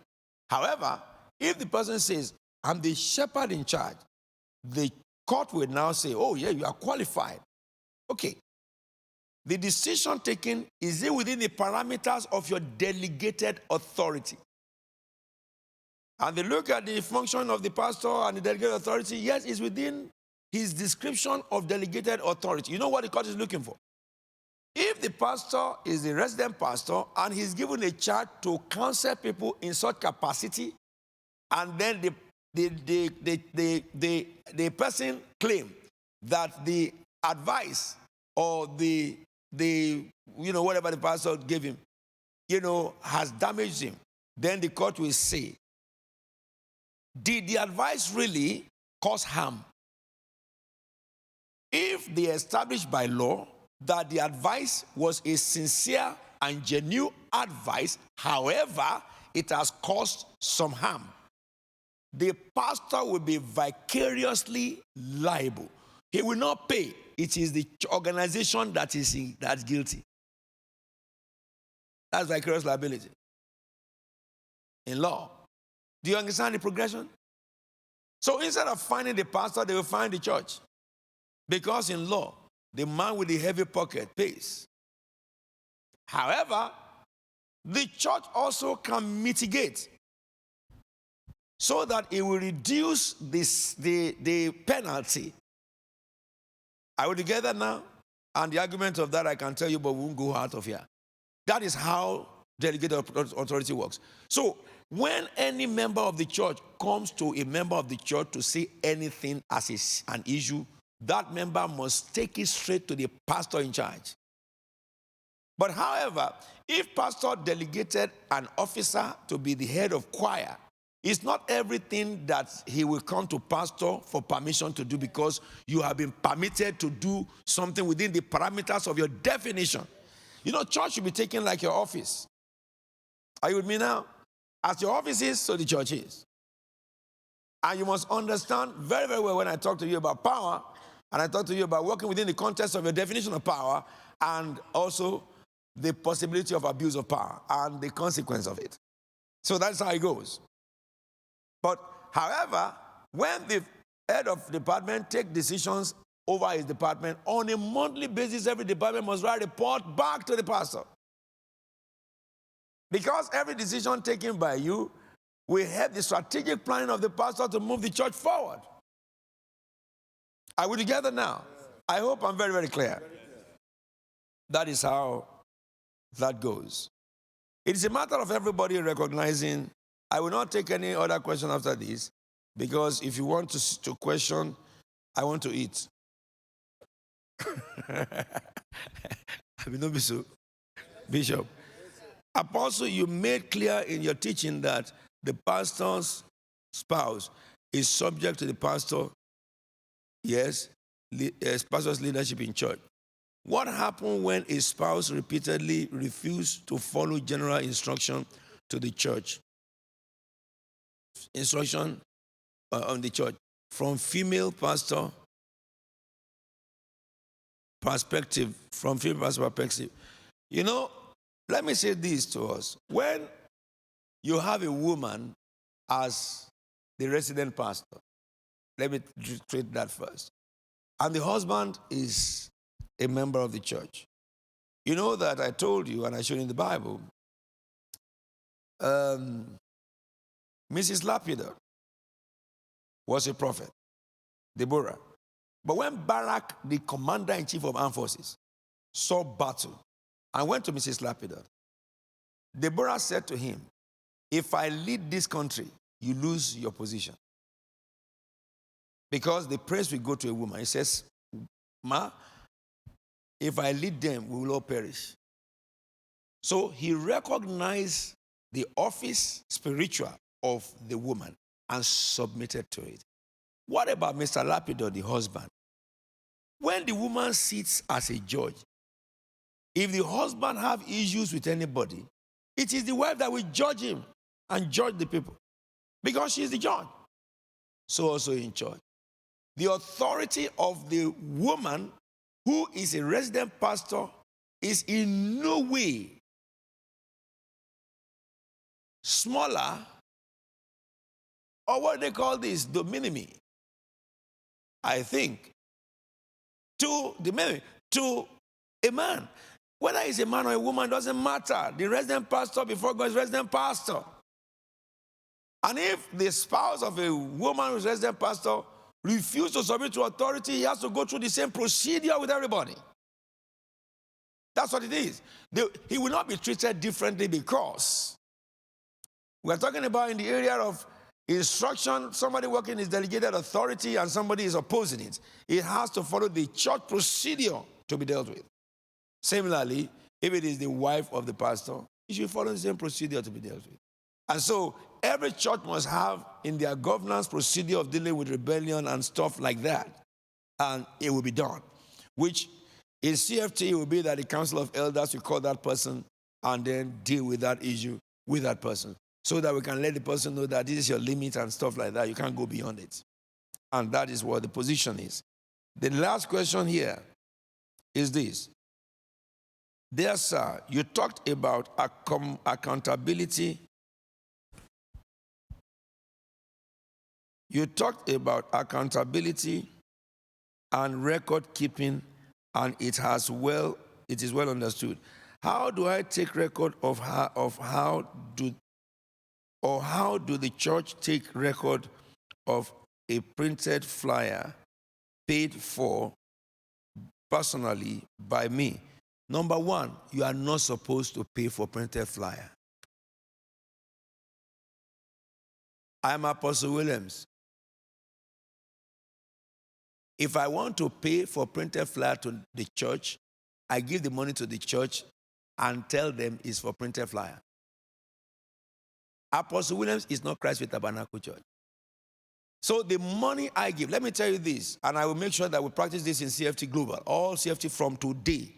However, if the person says, I'm the shepherd in charge, the court will now say, oh yeah, you are qualified. Okay. The decision taken, is it within the parameters of your delegated authority? And they look at the function of the pastor and the delegated authority. Yes, it's within his description of delegated authority. You know what the court is looking for? If the pastor is the resident pastor and he's given a charge to counsel people in such capacity, and then the person claim that the advice or the whatever the pastor gave him, has damaged him, then the court will say, did the advice really cause harm? If they established by law that the advice was a sincere and genuine advice, however, it has caused some harm, the pastor will be vicariously liable. He will not pay. It is the organization that's guilty. That's vicarious liability in law. Do you understand the progression? So instead of finding the pastor, they will find the church. Because in law, the man with the heavy pocket pays. However, the church also can mitigate so that it will reduce the penalty. Are we together now? And the argument of that I can tell you, but we won't go out of here. That is how delegated authority works. So when any member of the church comes to a member of the church to say anything as an issue, that member must take it straight to the pastor in charge. But however, if pastor delegated an officer to be the head of choir It's not everything that he will come to pastor for permission to do because you have been permitted to do something within the parameters of your definition. You know, church should be taken like your office. Are you with me now? As your office is, so the church is. And you must understand very, very well when I talk to you about power, and I talk to you about working within the context of your definition of power, and also the possibility of abuse of power and the consequence of it. So that's how it goes. But, however, when the head of department takes decisions over his department, on a monthly basis, every department must write a report back to the pastor. Because every decision taken by you will help the strategic planning of the pastor to move the church forward. Are we together now? I hope I'm very, very clear. That is how that goes. It is a matter of everybody recognizing. I will not take any other question after this, because if you want to question, I want to eat. I mean, don't be so. Bishop. Apostle, you made clear in your teaching that the pastor's spouse is subject to the pastor, yes, pastor's leadership in church. What happened when a spouse repeatedly refused to follow general instruction to the church? Instruction on the church from female pastor perspective, from female pastor perspective. You know, let me say this to us. When you have a woman as the resident pastor, let me treat that first, and the husband is a member of the church. You know that I told you, and I showed you in the Bible, Mrs. Lapidot was a prophet, Deborah. But when Barak, the commander-in-chief of armed forces, saw battle and went to Mrs. Lapidot, Deborah said to him, if I lead this country, you lose your position. Because the praise will go to a woman. He says, Ma, if I lead them, we will all perish. So he recognized the office spiritual of the woman and submitted to it. What about Mr. Lapidot, the husband? When the woman sits as a judge, if the husband have issues with anybody, it is the wife that will judge him and judge the people, because she is the judge. So also in church, the authority of the woman who is a resident pastor is in no way smaller, or what they call this, dominimi. I think to a man. Whether he's a man or a woman doesn't matter. The resident pastor before God is resident pastor. And if the spouse of a woman who's resident pastor refuses to submit to authority, he has to go through the same procedure with everybody. That's what it is. He will not be treated differently because we're talking about in the area of instruction, somebody working his delegated authority and somebody is opposing it. It has to follow the church procedure to be dealt with. Similarly, if it is the wife of the pastor, it should follow the same procedure to be dealt with. And so every church must have in their governance procedure of dealing with rebellion and stuff like that. And it will be done. Which in CFT will be that the council of elders will call that person and then deal with that issue with that person. So that we can let the person know that this is your limit and stuff like that. You can't go beyond it. And that is what the position is. The last question here is this. Dear sir, you talked about accountability. You talked about accountability and record keeping, and it is well understood. How do I take record of how do the church take record of a printed flyer paid for personally by me? Number one, you are not supposed to pay for printed flyer. I am Apostle Williams. If I want to pay for printed flyer to the church, I give the money to the church and tell them it's for printed flyer. Apostle Williams is not Christ with Tabernacle Church. So the money I give, let me tell you this, and I will make sure that we practice this in CFT Global. All CFT from today,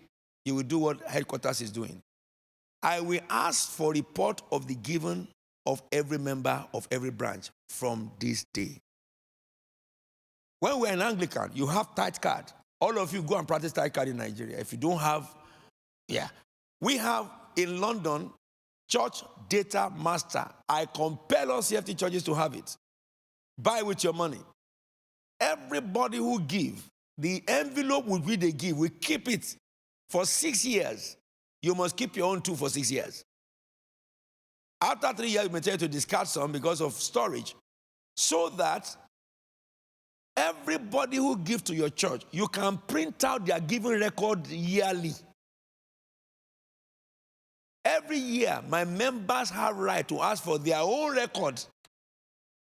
you will do what headquarters is doing. I will ask for report of the giving of every member of every branch from this day. When we're in Anglican, you have tithe card. All of you go and practice tithe card in Nigeria. If you don't have, we have in London, Church Data Master. I compel all CFT churches to have it. Buy with your money. Everybody who give, the envelope with which they give, we keep it for 6 years. You must keep your own too for 6 years. After 3 years, you may tell you to discard some because of storage. So that everybody who gives to your church, you can print out their giving record yearly. Every year, my members have right to ask for their own record.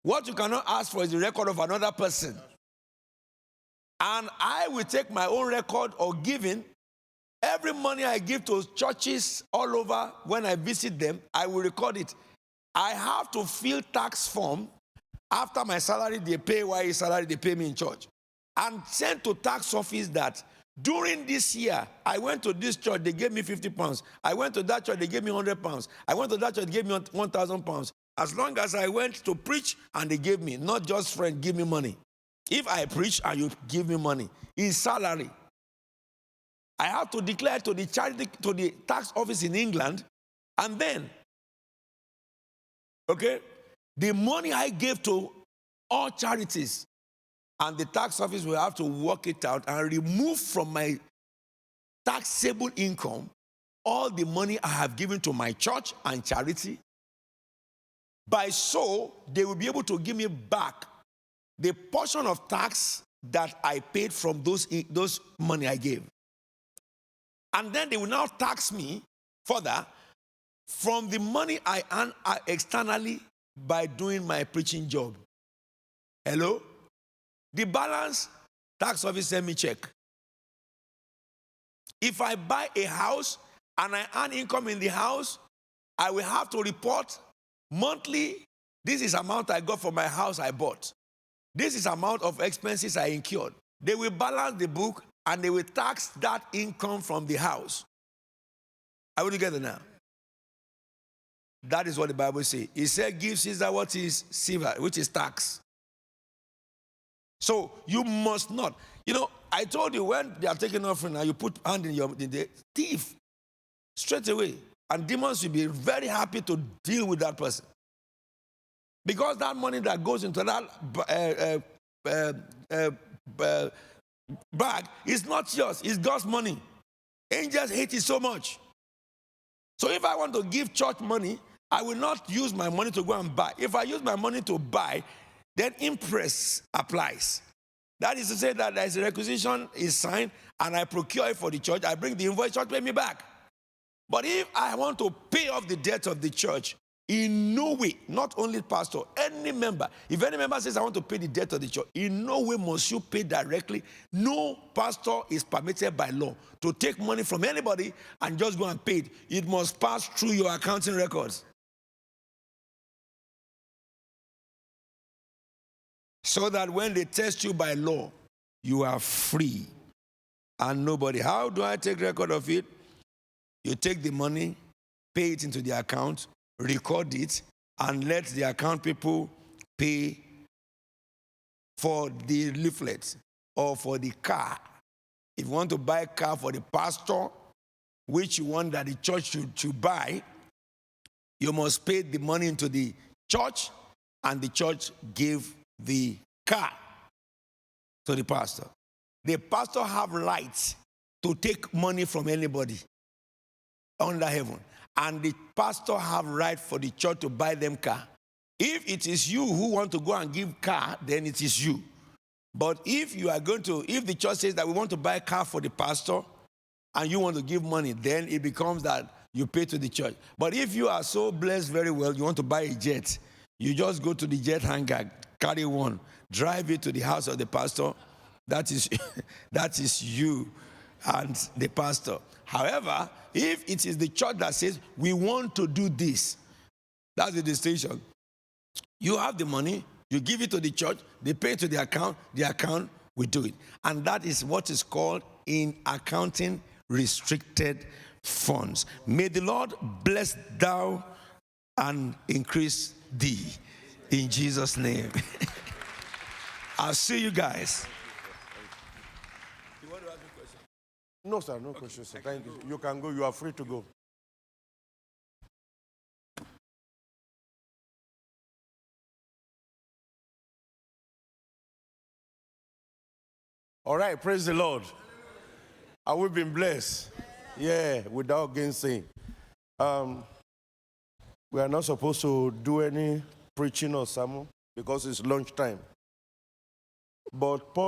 What you cannot ask for is the record of another person. And I will take my own record of giving. Every money I give to churches all over, when I visit them, I will record it. I have to fill tax form after my salary, they pay YE salary, they pay me in church. And send to tax office that during this year, I went to this church, they gave me 50 pounds. I went to that church, they gave me 100 pounds. I went to that church, they gave me 1,000 pounds. As long as I went to preach and they gave me, not just friend, give me money. If I preach and you give me money, it's salary. I have to declare to the charity, to the tax office in England, and then, the money I gave to all charities, and the tax office will have to work it out and remove from my taxable income all the money I have given to my church and charity. By so, they will be able to give me back the portion of tax that I paid from those money I gave. And then they will now tax me further from the money I earn externally by doing my preaching job. Hello? The balance, tax office send me check. If I buy a house and I earn income in the house, I will have to report monthly, this is amount I got for my house I bought. This is amount of expenses I incurred. They will balance the book and they will tax that income from the house. Are we together now? That is what the Bible says. It said, give Caesar what is Caesar, which is tax. So you must not. I told you when they are taking offering and you put hand in the thief straight away. And demons will be very happy to deal with that person. Because that money that goes into that bag is not yours, it's God's money. Angels hate it so much. So if I want to give church money, I will not use my money to go and buy. If I use my money to buy, then interest applies. That is to say that there is a requisition is signed and I procure it for the church, I bring the invoice, church pay me back. But if I want to pay off the debt of the church, in no way, not only pastor, any member, if any member says I want to pay the debt of the church, in no way must you pay directly. No pastor is permitted by law to take money from anybody and just go and pay it. It must pass through your accounting records. So that when they test you by law, you are free and nobody. How do I take record of it? You take the money, pay it into the account, record it, and let the account people pay for the leaflet or for the car. If you want to buy a car for the pastor, which you want that the church should buy, you must pay the money into the church, and the church give the car to the pastor. The pastor have rights to take money from anybody under heaven. And the pastor have right for the church to buy them car. If it is you who want to go and give car, then it is you. But if the church says that we want to buy a car for the pastor and you want to give money, then it becomes that you pay to the church. But if you are so blessed very well, you want to buy a jet, you just go to the jet hangar, carry one, drive it to the house of the pastor. That is you and the pastor. However, if it is the church that says, we want to do this, That's the distinction. You have the money, you give it to the church, they pay to the account will do it. And that is what is called in accounting restricted funds. May the Lord bless thou and increase thee in Jesus' name. I'll see you guys. You want to ask me a question? No, sir, no question, sir. Thank you. You can go. You are free to go. All right, praise the Lord. Have we been blessed? Yeah, without gainsaying. We are not supposed to do any preaching or sermon because it's lunchtime. But Paul